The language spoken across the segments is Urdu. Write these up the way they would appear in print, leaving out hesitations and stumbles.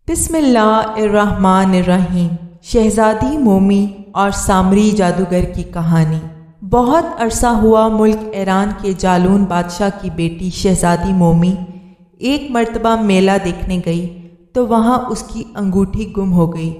بسم اللہ الرحمن الرحیم۔ شہزادی مومی اور سامری جادوگر کی کہانی۔ بہت عرصہ ہوا ملک ایران کے جالون بادشاہ کی بیٹی شہزادی مومی ایک مرتبہ میلہ دیکھنے گئی تو وہاں اس کی انگوٹھی گم ہو گئی۔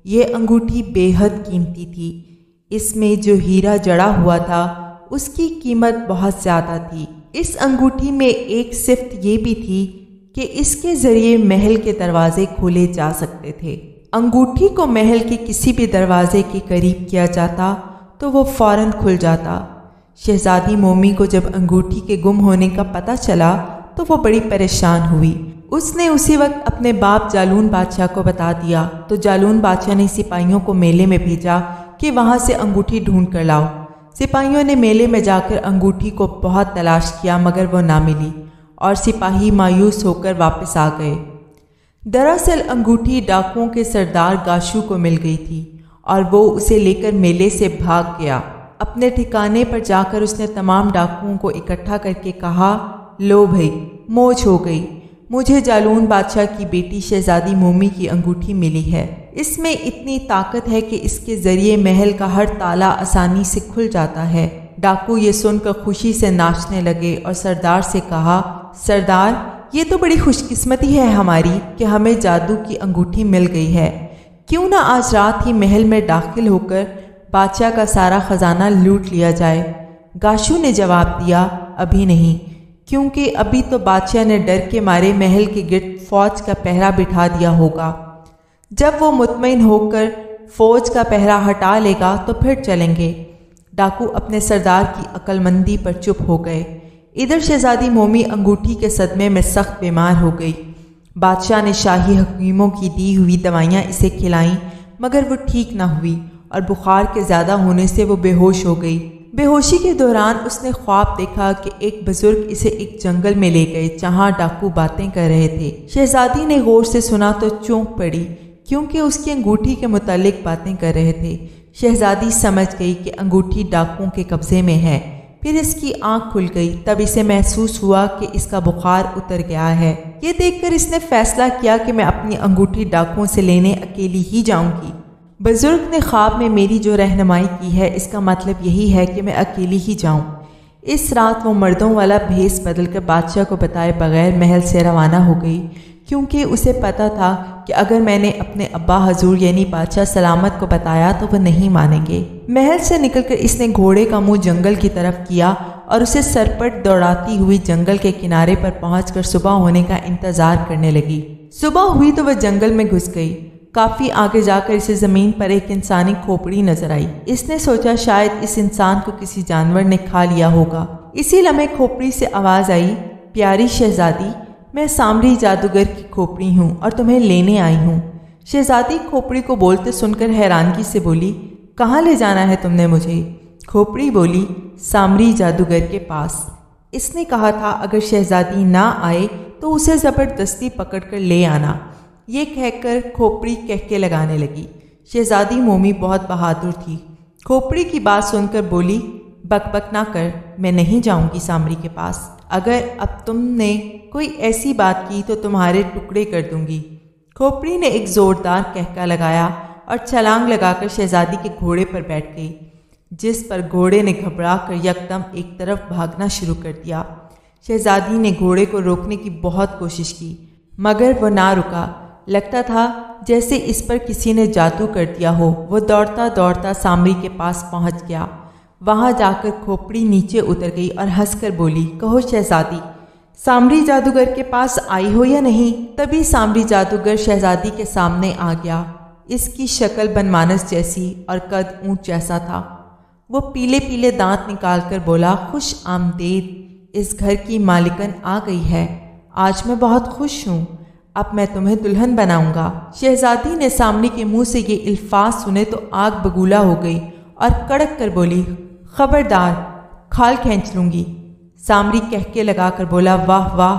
یہ انگوٹھی بے حد قیمتی تھی۔ اس میں جو ہیرا جڑا ہوا تھا اس کی قیمت بہت زیادہ تھی۔ اس انگوٹھی میں ایک صفت یہ بھی تھی کہ اس کے ذریعے محل کے دروازے کھولے جا سکتے تھے۔ انگوٹھی کو محل کے کسی بھی دروازے کے قریب کیا جاتا تو وہ فوراً کھل جاتا۔ شہزادی مومی کو جب انگوٹھی کے گم ہونے کا پتہ چلا تو وہ بڑی پریشان ہوئی۔ اس نے اسی وقت اپنے باپ جالون بادشاہ کو بتا دیا تو جالون بادشاہ نے سپاہیوں کو میلے میں بھیجا کہ وہاں سے انگوٹھی ڈھونڈ کر لاؤ۔ سپاہیوں نے میلے میں جا کر انگوٹھی کو بہت تلاش کیا مگر وہ نہ ملی اور سپاہی مایوس ہو کر واپس آ گئے۔ دراصل انگوٹھی ڈاکوؤں کے سردار گاشو کو مل گئی تھی اور وہ اسے لے کر میلے سے بھاگ گیا۔ اپنے ٹھکانے پر جا کر اس نے تمام ڈاکوؤں کو اکٹھا کر کے کہا، لو بھائی، موج ہو گئی، مجھے جالون بادشاہ کی بیٹی شہزادی مومی کی انگوٹھی ملی ہے۔ اس میں اتنی طاقت ہے کہ اس کے ذریعے محل کا ہر تالا آسانی سے کھل جاتا ہے۔ ڈاکو یہ سن کر خوشی سے ناچنے لگے اور سردار سے کہا، سردار، یہ تو بڑی خوش قسمتی ہے ہماری کہ ہمیں جادو کی انگوٹھی مل گئی ہے۔ کیوں نہ آج رات ہی محل میں داخل ہو کر بادشاہ کا سارا خزانہ لوٹ لیا جائے۔ گاشو نے جواب دیا، ابھی نہیں، کیونکہ ابھی تو بادشاہ نے ڈر کے مارے محل کے گرد فوج کا پہرا بٹھا دیا ہوگا۔ جب وہ مطمئن ہو کر فوج کا پہرا ہٹا لے گا تو پھر چلیں گے۔ ڈاکو اپنے سردار کی عقل مندی پر چپ ہو گئے۔ ادھر شہزادی مومی انگوٹھی کے صدمے میں سخت بیمار ہو گئی۔ بادشاہ نے شاہی حکیموں کی دی ہوئی دوائیاں اسے کھلائیں مگر وہ ٹھیک نہ ہوئی اور بخار کے زیادہ ہونے سے وہ بے ہوش ہو گئی۔ بے ہوشی کے دوران اس نے خواب دیکھا کہ ایک بزرگ اسے ایک جنگل میں لے گئے جہاں ڈاکو باتیں کر رہے تھے۔ شہزادی نے غور سے سنا تو چونک پڑی کیونکہ اس کی انگوٹھی کے متعلق باتیں کر رہے تھے۔ شہزادی سمجھ گئی کہ انگوٹھی ڈاکوؤں کے قبضے میں ہے۔ پھر اس کی آنکھ کھل گئی، تب اسے محسوس ہوا کہ اس کا بخار اتر گیا ہے۔ یہ دیکھ کر اس نے فیصلہ کیا کہ میں اپنی انگوٹھی ڈاکوؤں سے لینے اکیلی ہی جاؤں گی۔ بزرگ نے خواب میں میری جو رہنمائی کی ہے اس کا مطلب یہی ہے کہ میں اکیلی ہی جاؤں۔ اس رات وہ مردوں والا بھیس بدل کر بادشاہ کو بتائے بغیر محل سے روانہ ہو گئی، کیونکہ اسے پتا تھا کہ اگر میں نے اپنے ابا حضور یعنی بادشاہ سلامت کو بتایا تو وہ نہیں مانیں گے۔ محل سے نکل کر اس نے گھوڑے کا منہ جنگل کی طرف کیا اور اسے سرپٹ دوڑاتی ہوئی جنگل کے کنارے پر پہنچ کر صبح ہونے کا انتظار کرنے لگی۔ صبح ہوئی تو وہ جنگل میں گھس گئی۔ کافی آگے جا کر اسے زمین پر ایک انسانی کھوپڑی نظر آئی۔ اس نے سوچا شاید اس انسان کو کسی جانور نے کھا لیا ہوگا۔ اسی لمحے کھوپڑی سے آواز آئی، پیاری شہزادی، میں سامری جادوگر کی کھوپڑی ہوں اور تمہیں لینے آئی ہوں۔ شہزادی کھوپڑی کو بولتے سن کر حیرانگی سے بولی، کہاں لے جانا ہے تم نے مجھے؟ کھوپڑی بولی، سامری جادوگر کے پاس۔ اس نے کہا تھا اگر شہزادی نہ آئے تو اسے زبردستی پکڑ کر لے آنا۔ یہ کہہ کر کھوپڑی کہکے لگانے لگی۔ شہزادی مومی بہت بہادر تھی۔ کھوپڑی کی بات سن کر بولی، بک بک نہ کر، میں نہیں جاؤں گی سامری کے پاس۔ اگر اب تم نے کوئی ایسی بات کی تو تمہارے ٹکڑے کر دوں گی۔ کھوپڑی نے ایک زوردار کہکا لگایا اور چھلانگ لگا کر شہزادی کے گھوڑے پر بیٹھ گئی، جس پر گھوڑے نے گھبرا کر یکدم ایک طرف بھاگنا شروع کر دیا۔ شہزادی نے گھوڑے کو روکنے کی بہت کوشش کی مگر وہ نہ رکا۔ لگتا تھا جیسے اس پر کسی نے جادو کر دیا ہو۔ وہ دوڑتا دوڑتا سامری کے پاس پہنچ گیا۔ وہاں جا کر کھوپڑی نیچے اتر گئی اور ہنس کر بولی، کہو شہزادی، سامری جادوگر کے پاس آئی ہو یا نہیں؟ تبھی سامری جادوگر شہزادی کے سامنے آ گیا۔ اس کی شکل بنمانس جیسی اور قد اونٹ جیسا تھا۔ وہ پیلے پیلے دانت نکال کر بولا، خوش آمدید، اس گھر کی مالکن آ گئی ہے، آج میں بہت خوش ہوں، اب میں تمہیں دلہن بناؤں گا۔ شہزادی نے سامری کے منہ سے یہ الفاظ سنے تو آگ بگولا ہو گئی اور کڑک کر بولی، خبردار، کھال کھینچ لوں گی۔ سامری کہکے لگا کر بولا، واہ واہ،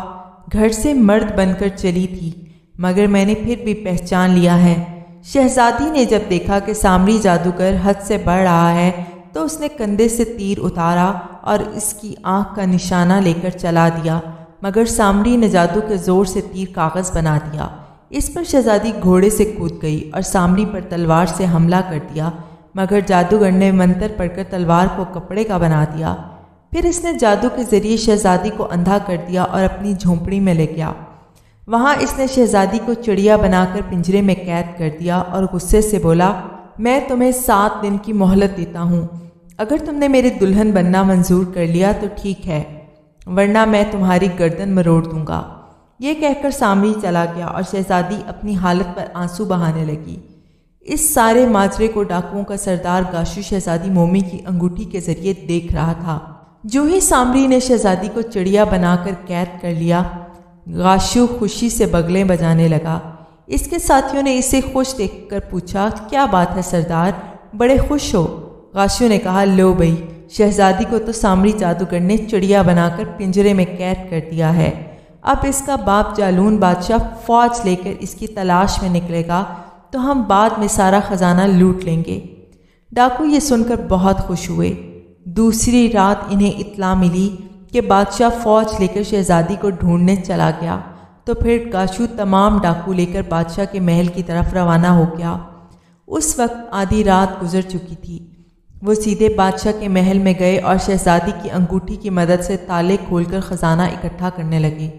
گھر سے مرد بن کر چلی تھی مگر میں نے پھر بھی پہچان لیا ہے۔ شہزادی نے جب دیکھا کہ سامری جادوگر حد سے بڑھ رہا ہے تو اس نے کندھے سے تیر اتارا اور اس کی آنکھ کا نشانہ لے کر چلا دیا مگر سامری نے جادو کے زور سے تیر کاغذ بنا دیا۔ اس پر شہزادی گھوڑے سے کود گئی اور سامری پر تلوار سے حملہ کر دیا، مگر جادوگر نے منتر پڑھ کر تلوار کو کپڑے کا بنا دیا۔ پھر اس نے جادو کے ذریعے شہزادی کو اندھا کر دیا اور اپنی جھونپڑی میں لے گیا۔ وہاں اس نے شہزادی کو چڑیا بنا کر پنجرے میں قید کر دیا اور غصے سے بولا، میں تمہیں 7 دن کی مہلت دیتا ہوں، اگر تم نے میری دلہن بننا منظور کر لیا تو ٹھیک ہے، ورنہ میں تمہاری گردن مروڑ دوں گا۔ یہ کہہ کر سامری چلا گیا اور شہزادی اپنی حالت پر آنسو بہانے لگی۔ اس سارے ماجرے کو ڈاکوؤں کا سردار گاشو شہزادی مومی کی انگوٹھی کے ذریعے دیکھ رہا تھا۔ جو ہی سامری نے شہزادی کو چڑیا بنا کر قید کر لیا، گاشو خوشی سے بگلیں بجانے لگا۔ اس کے ساتھیوں نے اسے خوش دیکھ کر پوچھا، کیا بات ہے سردار، بڑے خوش ہو؟ گاشو نے کہا، لو بھئی، شہزادی کو تو سامری جادوگر نے چڑیا بنا کر پنجرے میں قید کر دیا ہے، اب اس کا باپ جالون بادشاہ فوج لے کر اس کی تلاش میں نکلے گا تو ہم بعد میں سارا خزانہ لوٹ لیں گے۔ ڈاکو یہ سن کر بہت خوش ہوئے۔ دوسری رات انہیں اطلاع ملی کہ بادشاہ فوج لے کر شہزادی کو ڈھونڈنے چلا گیا، تو پھر گاشو تمام ڈاکو لے کر بادشاہ کے محل کی طرف روانہ ہو گیا۔ اس وقت آدھی رات گزر چکی تھی۔ وہ سیدھے بادشاہ کے محل میں گئے اور شہزادی کی انگوٹھی کی مدد سے تالے کھول کر خزانہ اکٹھا کرنے لگے۔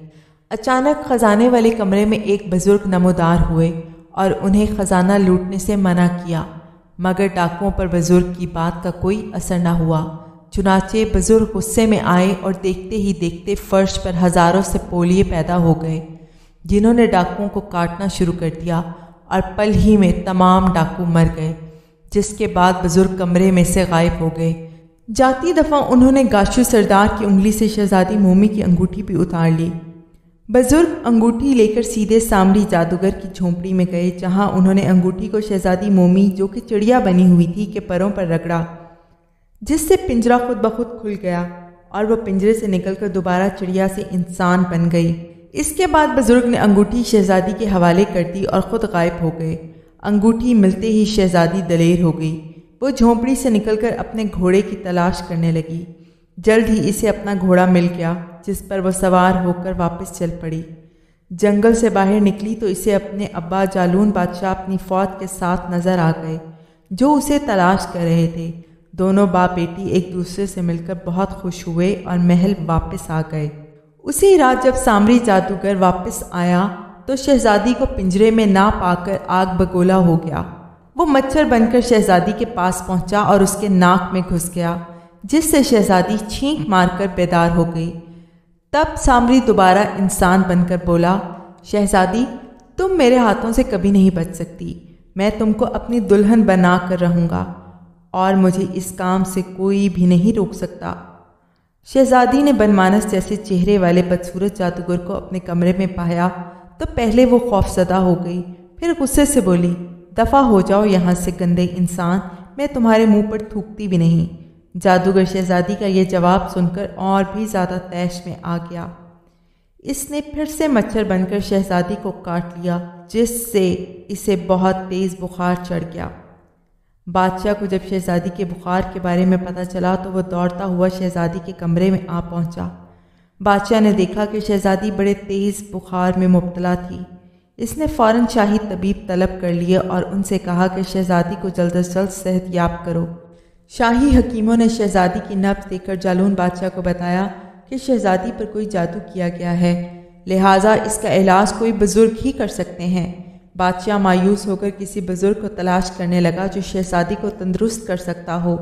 اچانک خزانے والے کمرے میں ایک بزرگ نمودار ہوئے اور انہیں خزانہ لوٹنے سے منع کیا، مگر ڈاکوؤں پر بزرگ کی بات کا کوئی اثر نہ ہوا۔ چنانچہ بزرگ غصے میں آئے اور دیکھتے ہی دیکھتے فرش پر ہزاروں سے پولیے پیدا ہو گئے، جنہوں نے ڈاکوؤں کو کاٹنا شروع کر دیا اور پل ہی میں تمام ڈاکو مر گئے، جس کے بعد بزرگ کمرے میں سے غائب ہو گئے۔ جاتی دفعہ انہوں نے گاشو سردار کی انگلی سے شہزادی مومی کی انگوٹھی بھی اتار لی۔ بزرگ انگوٹھی لے کر سیدھے سامری جادوگر کی جھونپڑی میں گئے، جہاں انہوں نے انگوٹھی کو شہزادی مومی جو کہ چڑیا بنی ہوئی تھی کے پروں پر رگڑا، جس سے پنجرہ خود بخود کھل گیا اور وہ پنجرے سے نکل کر دوبارہ چڑیا سے انسان بن گئی۔ اس کے بعد بزرگ نے انگوٹھی شہزادی کے حوالے کر دی اور خود غائب ہو گئے۔ انگوٹھی ملتے ہی شہزادی دلیر ہو گئی۔ وہ جھونپڑی سے نکل کر اپنے گھوڑے کی تلاش کرنے لگی۔ جلد ہی اسے اپنا گھوڑا مل گیا، جس پر وہ سوار ہو کر واپس چل پڑی۔ جنگل سے باہر نکلی تو اسے اپنے ابا جالون بادشاہ اپنی فوج کے ساتھ نظر آ گئے، جو اسے تلاش کر رہے تھے۔ دونوں باپ بیٹی ایک دوسرے سے مل کر بہت خوش ہوئے اور محل واپس آ گئے۔ اسی رات جب سامری جادوگر واپس آیا تو شہزادی کو پنجرے میں نہ پا کر آگ بگولا ہو گیا۔ وہ مچھر بن کر شہزادی کے پاس پہنچا اور اس کے ناک میں گھس گیا، جس سے شہزادی چھینک مار کر بیدار ہو گئی۔ تب سامری دوبارہ انسان بن کر بولا، شہزادی، تم میرے ہاتھوں سے کبھی نہیں بچ سکتی، میں تم کو اپنی دلہن بنا کر رہوں گا اور مجھے اس کام سے کوئی بھی نہیں روک سکتا۔ شہزادی نے بنمانس جیسے چہرے والے بدصورت جادوگر کو اپنے کمرے میں پایا تو پہلے وہ خوف زدہ ہو گئی، پھر غصے سے بولی، دفع ہو جاؤ یہاں سے گندے انسان، میں تمہارے منہ پر تھوکتی بھی نہیں۔ جادوگر شہزادی کا یہ جواب سن کر اور بھی زیادہ طیش میں آ گیا۔ اس نے پھر سے مچھر بن کر شہزادی کو کاٹ لیا، جس سے اسے بہت تیز بخار چڑھ گیا۔ بادشاہ کو جب شہزادی کے بخار کے بارے میں پتہ چلا تو وہ دوڑتا ہوا شہزادی کے کمرے میں آ پہنچا۔ بادشاہ نے دیکھا کہ شہزادی بڑے تیز بخار میں مبتلا تھی۔ اس نے فوراً شاہی طبیب طلب کر لیے اور ان سے کہا کہ شہزادی کو جلد از جلد صحت یاب کرو۔ شاہی حکیموں نے شہزادی کی نبض دیکھ کر جالون بادشاہ کو بتایا کہ شہزادی پر کوئی جادو کیا گیا ہے، لہٰذا اس کا علاج کوئی بزرگ ہی کر سکتے ہیں۔ بادشاہ مایوس ہو کر کسی بزرگ کو تلاش کرنے لگا جو شہزادی کو تندرست کر سکتا ہو۔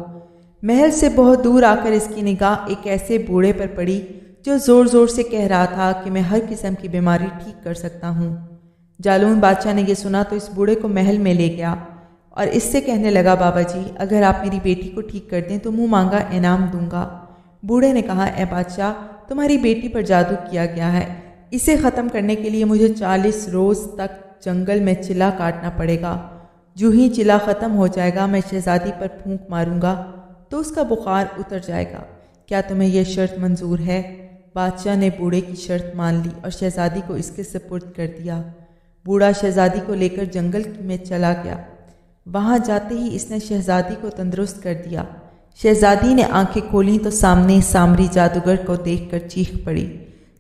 محل سے بہت دور آ کر اس کی نگاہ ایک ایسے بوڑھے پر پڑی جو زور زور سے کہہ رہا تھا کہ میں ہر قسم کی بیماری ٹھیک کر سکتا ہوں۔ جالون بادشاہ نے یہ سنا تو اس بوڑھے کو محل میں لے گیا اور اس سے کہنے لگا، بابا جی، اگر آپ میری بیٹی کو ٹھیک کر دیں تو منہ مانگا انعام دوں گا۔ بوڑھے نے کہا، اے بادشاہ، تمہاری بیٹی پر جادو کیا گیا ہے، اسے ختم کرنے کے لیے مجھے 40 روز تک جنگل میں چلا کاٹنا پڑے گا۔ جو ہی چلا ختم ہو جائے گا میں شہزادی پر پھونک ماروں گا تو اس کا بخار اتر جائے گا۔ کیا تمہیں یہ شرط منظور ہے؟ بادشاہ نے بوڑھے کی شرط مان لی اور شہزادی کو اس کے سپرد کر دیا۔ بوڑھا شہزادی کو لے کر جنگل میں چلا گیا۔ وہاں جاتے ہی اس نے شہزادی کو تندرست کر دیا۔ شہزادی نے آنکھیں کھولیں تو سامنے سامری جادوگر کو دیکھ کر چیخ پڑی۔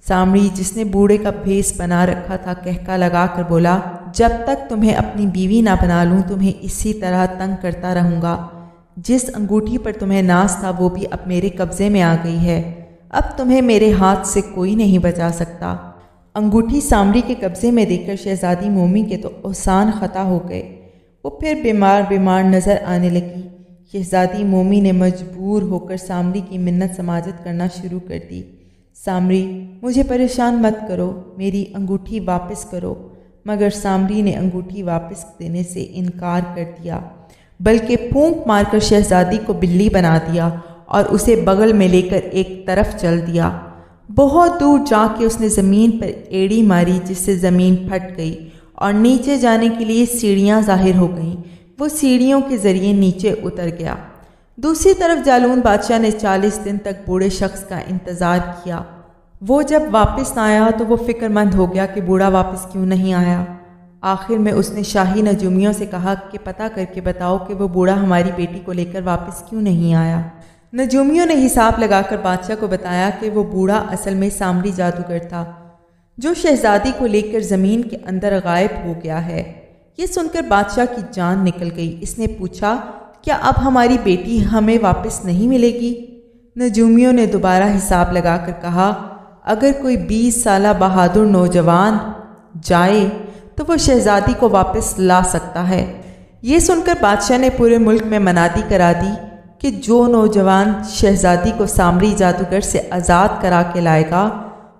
سامری جس نے بوڑھے کا بھیس بنا رکھا تھا کہکا لگا کر بولا، جب تک تمہیں اپنی بیوی نہ بنا لوں تمہیں اسی طرح تنگ کرتا رہوں گا۔ جس انگوٹھی پر تمہیں ناز تھا وہ بھی اب میرے قبضے میں آ گئی ہے، اب تمہیں میرے ہاتھ سے کوئی نہیں بچا سکتا۔ انگوٹھی سامری کے قبضے میں دیکھ کر شہزادی مومی کے تو احسان خطا ہو گئے، وہ پھر بیمار نظر آنے لگی۔ شہزادی مومی نے مجبور ہو کر سامری کی منت سماجت کرنا شروع کر دی، سامری مجھے پریشان مت کرو، میری انگوٹھی واپس کرو۔ مگر سامری نے انگوٹھی واپس دینے سے انکار کر دیا، بلکہ پھونک مار کر شہزادی کو بلی بنا دیا اور اسے بغل میں لے کر ایک طرف چل دیا۔ بہت دور جا کے اس نے زمین پر ایڑی ماری جس سے زمین پھٹ گئی اور نیچے جانے کے لیے سیڑھیاں ظاہر ہو گئیں۔ وہ سیڑھیوں کے ذریعے نیچے اتر گیا۔ دوسری طرف جالون بادشاہ نے 40 دن تک بوڑھے شخص کا انتظار کیا۔ وہ جب واپس نہ آیا تو وہ فکر مند ہو گیا کہ بوڑھا واپس کیوں نہیں آیا۔ آخر میں اس نے شاہی نجومیوں سے کہا کہ پتہ کر کے بتاؤ کہ وہ بوڑھا ہماری بیٹی کو لے کر واپس کیوں نہیں آیا۔ نجومیوں نے حساب لگا کر بادشاہ کو بتایا کہ وہ بوڑھا اصل میں سامری جادوگر تھا جو شہزادی کو لے کر زمین کے اندر غائب ہو گیا ہے۔ یہ سن کر بادشاہ کی جان نکل گئی۔ اس نے پوچھا، کیا اب ہماری بیٹی ہمیں واپس نہیں ملے گی؟ نجومیوں نے دوبارہ حساب لگا کر کہا، اگر کوئی 20 سالہ بہادر نوجوان جائے تو وہ شہزادی کو واپس لا سکتا ہے۔ یہ سن کر بادشاہ نے پورے ملک میں منادی کرا دی کہ جو نوجوان شہزادی کو سامری جادوگر سے آزاد کرا کے لائے گا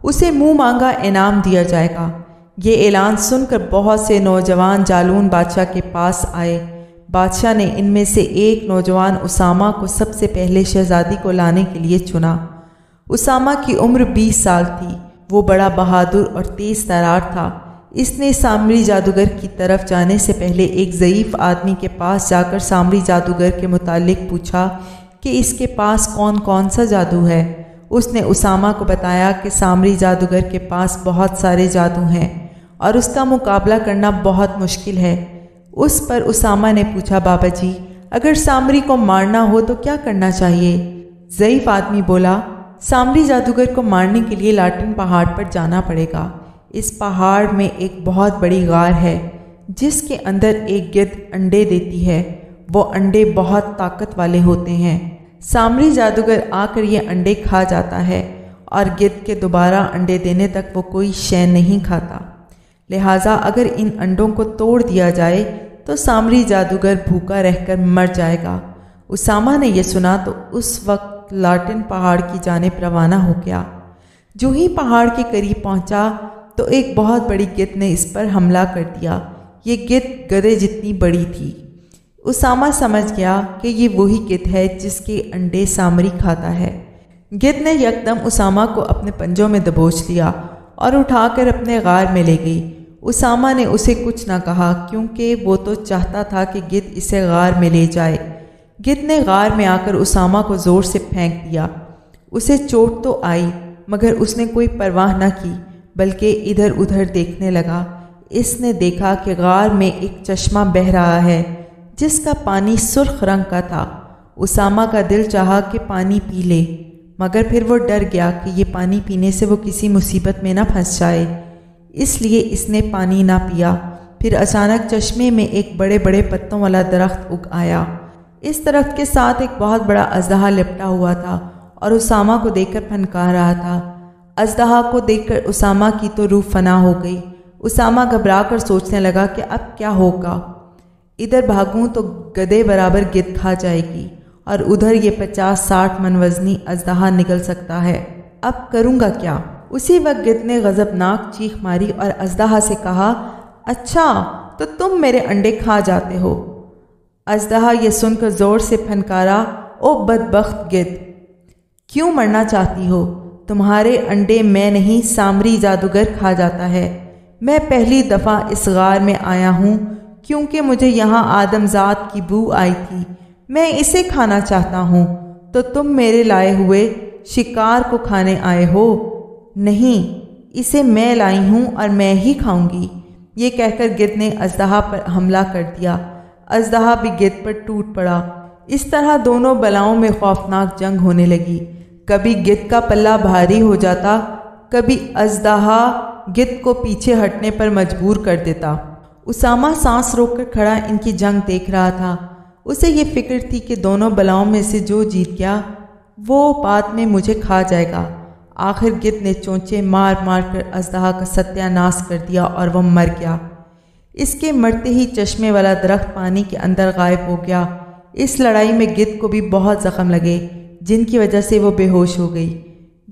اسے منہ مانگا انعام دیا جائے گا۔ یہ اعلان سن کر بہت سے نوجوان جالون بادشاہ کے پاس آئے۔ بادشاہ نے ان میں سے ایک نوجوان اسامہ کو سب سے پہلے شہزادی کو لانے کے لیے چنا۔ اسامہ کی عمر 20 سال تھی۔ وہ بڑا بہادر اور تیز ترار تھا۔ اس نے سامری جادوگر کی طرف جانے سے پہلے ایک ضعیف آدمی کے پاس جا کر سامری جادوگر کے متعلق پوچھا کہ اس کے پاس کون کون سا جادو ہے۔ اس نے اسامہ کو بتایا کہ سامری جادوگر کے پاس بہت سارے جادو ہیں اور اس کا مقابلہ کرنا بہت مشکل ہے۔ اس پر اسامہ نے پوچھا، بابا جی اگر سامری کو مارنا ہو تو کیا کرنا چاہیے؟ ضعیف آدمی بولا، سامری جادوگر کو مارنے کے لیے لاٹن پہاڑ پر جانا پڑے گا۔ اس پہاڑ میں ایک بہت بڑی غار ہے جس کے اندر ایک گدھ انڈے دیتی ہے۔ وہ انڈے بہت طاقت والے ہوتے ہیں۔ سامری جادوگر آ کر یہ انڈے کھا جاتا ہے اور گدھ کے دوبارہ انڈے دینے تک وہ کوئی شے نہیں کھاتا۔ لہٰذا اگر ان انڈوں کو توڑ دیا جائے تو سامری جادوگر بھوکا رہ کر مر جائے گا۔ اسامہ نے یہ سنا تو اس وقت لاٹن پہاڑ کی جانب روانہ ہو گیا۔ جو ہی پہاڑ کے قریب پہنچا تو ایک بہت بڑی گدھ نے اس پر حملہ کر دیا۔ یہ گدھ گدھے جتنی بڑی تھی۔ اسامہ سمجھ گیا کہ یہ وہی گدھ ہے جس کے انڈے سامری کھاتا ہے۔ گدھ نے یکدم اسامہ کو اپنے پنجوں میں دبوچ لیا اور اٹھا کر اپنے غار میں لے گئی۔ اسامہ نے اسے کچھ نہ کہا کیونکہ وہ تو چاہتا تھا کہ گدھ اسے غار میں لے جائے۔ گدھ نے غار میں آ کر اسامہ کو زور سے پھینک دیا۔ اسے چوٹ تو آئی مگر اس نے کوئی پرواہ نہ کی بلکہ ادھر ادھر دیکھنے لگا۔ اس نے دیکھا کہ غار میں ایک چشمہ بہہ رہا ہے جس کا پانی سرخ رنگ کا تھا۔ اسامہ کا دل چاہا کہ پانی پی لے مگر پھر وہ ڈر گیا کہ یہ پانی پینے سے وہ کسی مصیبت میں نہ پھنس جائے، اس لیے اس نے پانی نہ پیا۔ پھر اچانک چشمے میں ایک بڑے بڑے پتوں والا درخت اگ آیا۔ اس درخت کے ساتھ ایک بہت بڑا اژدہا لپٹا ہوا تھا اور اسامہ کو دیکھ کر پھنکا رہا تھا۔ اژدہا کو دیکھ کر اسامہ کی تو روح فنا ہو گئی۔ اسامہ گھبرا کر سوچنے لگا کہ اب کیا ہوگا، ادھر بھاگوں تو گدھے برابر گدھ کھا جائے گی اور ادھر یہ 50-60 من وزنی اژدہا نکل سکتا ہے، اب کروں گا کیا؟ اسی وقت گدھ نے غضبناک چیخ ماری اور اژدہا سے کہا، اچھا تو تم میرے انڈے کھا جاتے ہو۔ اژدہا یہ سن کر زور سے پھنکارا، او بدبخت گدھ، کیوں مرنا چاہتی ہو؟ تمہارے انڈے میں نہیں سامری جادوگر کھا جاتا ہے۔ میں پہلی دفعہ اس غار میں آیا ہوں کیونکہ مجھے یہاں آدم ذات کی بو آئی تھی، میں اسے کھانا چاہتا ہوں، تو تم میرے لائے ہوئے شکار کو کھانے آئے ہو؟ نہیں، اسے میں لائی ہوں اور میں ہی کھاؤں گی۔ یہ کہہ کر گدھ نے اژدہا پر حملہ کر دیا۔ اژدہا بھی گدھ پر ٹوٹ پڑا۔ اس طرح دونوں بلاؤں میں خوفناک جنگ ہونے لگی۔ کبھی گدھ کا پلہ بھاری ہو جاتا، کبھی اژدہا گدھ کو پیچھے ہٹنے پر مجبور کر دیتا۔ اسامہ سانس روک کر کھڑا ان کی جنگ دیکھ رہا تھا۔ اسے یہ فکر تھی کہ دونوں بلاؤں میں سے جو جیت گیا وہ بعد میں مجھے کھا جائے گا۔ آخر گدھ نے چونچے مار مار کر اژدہا کا ستیہ ناش کر دیا اور وہ مر گیا۔ اس کے مرتے ہی چشمے والا درخت پانی کے اندر غائب ہو گیا۔ اس لڑائی میں گدھ کو بھی بہت زخم لگے جن کی وجہ سے وہ بے ہوش ہو گئی۔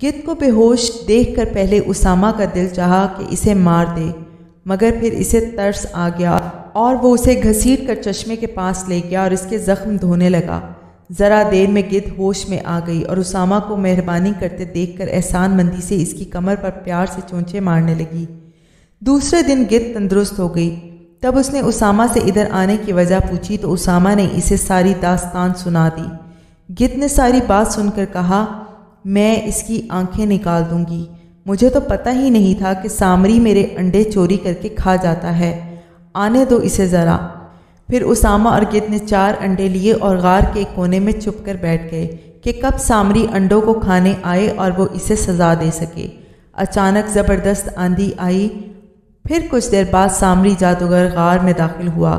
گدھ کو بے ہوش دیکھ کر پہلے اسامہ کا دل چاہا کہ اسے مار دے، مگر پھر اسے ترس آ گیا اور وہ اسے گھسیٹ کر چشمے کے پاس لے گیا اور اس کے زخم دھونے لگا۔ ذرا دیر میں گدھ ہوش میں آ گئی اور اسامہ کو مہربانی کرتے دیکھ کر احسان مندی سے اس کی کمر پر پیار سے چونچے مارنے لگی۔ دوسرے دن گدھ تندرست ہو گئی۔ تب اس نے اسامہ سے ادھر آنے کی وجہ پوچھی تو اسامہ نے اسے ساری داستان سنا دی۔ گدھ نے ساری بات سن کر کہا، میں اس کی آنکھیں نکال دوں گی۔ مجھے تو پتہ ہی نہیں تھا کہ سامری میرے انڈے چوری کر کے کھا جاتا ہے۔ آنے دو اسے ذرا۔ پھر اسامہ اور گدھ نے 4 انڈے لیے اور غار کے کونے میں چھپ کر بیٹھ گئے کہ کب سامری انڈوں کو کھانے آئے اور وہ اسے سزا دے سکے۔ اچانک زبردست آندھی آئی۔ پھر کچھ دیر بعد سامری جادوگر غار میں داخل ہوا۔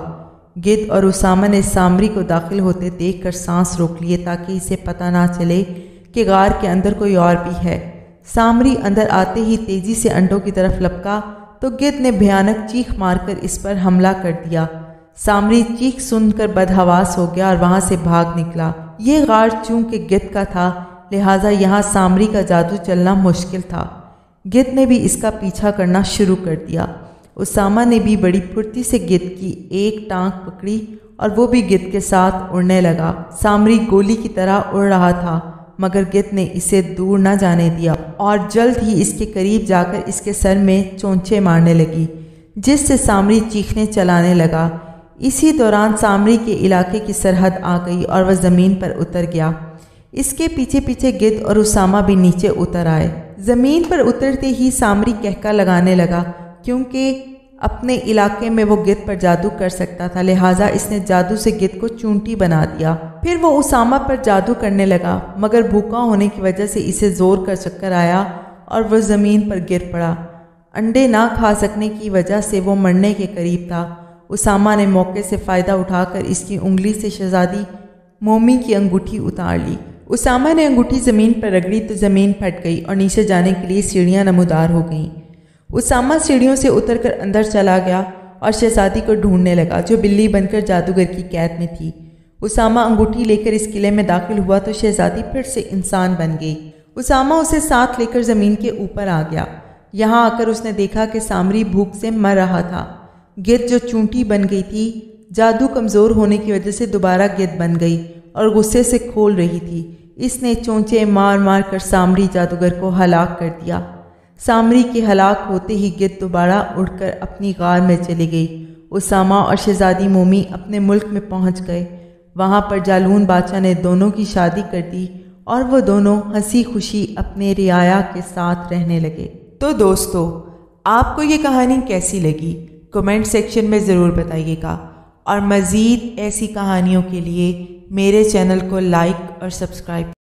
گدھ اور اسامہ نے سامری کو داخل ہوتے دیکھ کر سانس روک لیے تاکہ اسے پتہ نہ چلے کہ غار کے اندر کوئی اور بھی ہے۔ سامری اندر آتے ہی تیزی سے انڈوں کی طرف لپکا تو گدھ نے بھیانک چیخ مار کر اس پر حملہ کر دیا۔ سامری چیخ سن کر بدحواس ہو گیا اور وہاں سے بھاگ نکلا۔ یہ غار چونکہ گدھ کا تھا لہٰذا یہاں سامری کا جادو چلنا مشکل تھا۔ گدھ نے بھی اس کا پیچھا کرنا شروع کر دیا۔ اسامہ نے بھی بڑی پھرتی سے گدھ کی ایک ٹانگ پکڑی اور وہ بھی گدھ کے ساتھ اڑنے لگا۔ سامری گولی کی طرح اڑ رہا تھا مگر گدھ نے اسے دور نہ جانے دیا اور جلد ہی اس کے قریب جا کر اس کے سر میں چونچے مارنے لگی جس سے سامری چیخنے چلانے لگا۔ اسی دوران سامری کے علاقے کی سرحد آ گئی اور وہ زمین پر اتر گیا۔ اس کے پیچھے پیچھے گدھ اور اسامہ بھی نیچے اتر آئے۔ زمین پر اترتے ہی سامری کہکا لگانے لگا کیونکہ اپنے علاقے میں وہ گدھ پر جادو کر سکتا تھا لہٰذا اس نے جادو سے گدھ کو چونٹی بنا دیا۔ پھر وہ اسامہ پر جادو کرنے لگا مگر بھوکا ہونے کی وجہ سے اسے زور کا چکر آیا اور وہ زمین پر گر پڑا۔ انڈے نہ کھا سکنے کی وجہ سے وہ مرنے کے قریب تھا۔ اسامہ نے موقع سے فائدہ اٹھا کر اس کی انگلی سے شہزادی مومی کی انگوٹھی اتار لی۔ اسامہ نے انگوٹھی زمین پر رگڑی تو زمین پھٹ گئی اور نیچے جانے کے لیے سیڑھیاں نمودار ہو گئیں۔ اسامہ سیڑھیوں سے اتر کر اندر چلا گیا اور شہزادی کو ڈھونڈنے لگا جو بلی بن کر جادوگر کی قید میں تھی۔ اسامہ انگوٹھی لے کر اس قلعے میں داخل ہوا تو شہزادی پھر سے انسان بن گئی۔ اسامہ اسے ساتھ لے کر زمین کے اوپر آ گیا۔ یہاں آ کر اس نے دیکھا کہ سامری بھوک سے مر رہا تھا۔ گدھ جو چونٹی بن گئی تھی جادو کمزور ہونے کی وجہ سے دوبارہ گدھ بن گئی اور غصے سے کھول رہی تھی۔ اس نے چونچے مار مار کر سامری جادوگر کو ہلاک کر دیا۔ سامری کے ہلاک ہوتے ہی گدھ دوبارہ اڑ کر اپنی غار میں چلی گئی۔ اسامہ اور شہزادی مومی اپنے ملک میں پہنچ گئے۔ وہاں پر جالون بادشاہ نے دونوں کی شادی کر دی اور وہ دونوں ہنسی خوشی اپنے رعایا کے ساتھ رہنے لگے۔ تو دوستو، آپ کو یہ کہانی کیسی لگی؟ کمنٹ سیکشن میں ضرور بتائیے گا اور مزید ایسی کہانیوں کے لیے میرے چینل کو لائک اور سبسکرائب